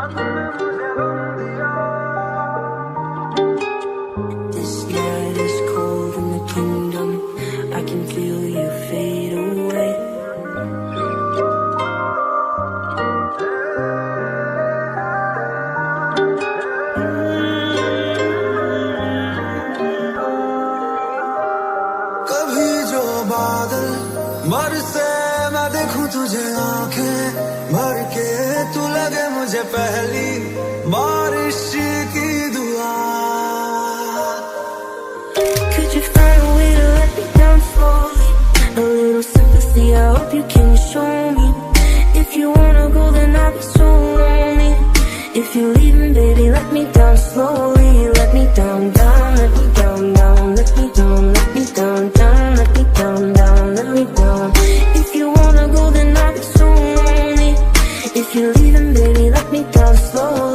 This night is cold in the kingdom. I can feel you fade away. कभी जो बादल बरसे मैं देखूं तुझे आंखें भर के, तू लगे मुझे पहली बारिश की दुआ. Could you find a way to let me down slowly? A little sympathy, I hope you can show me. If you wanna go, then I'll be so lonely. If you're leaving, baby, let me down slowly. Let me down, down, let me down, down, let me down, let me down, down, let me down, down, let me down. If you wanna go, then I'll be so lonely. If you're leaving, baby, let me down slowly.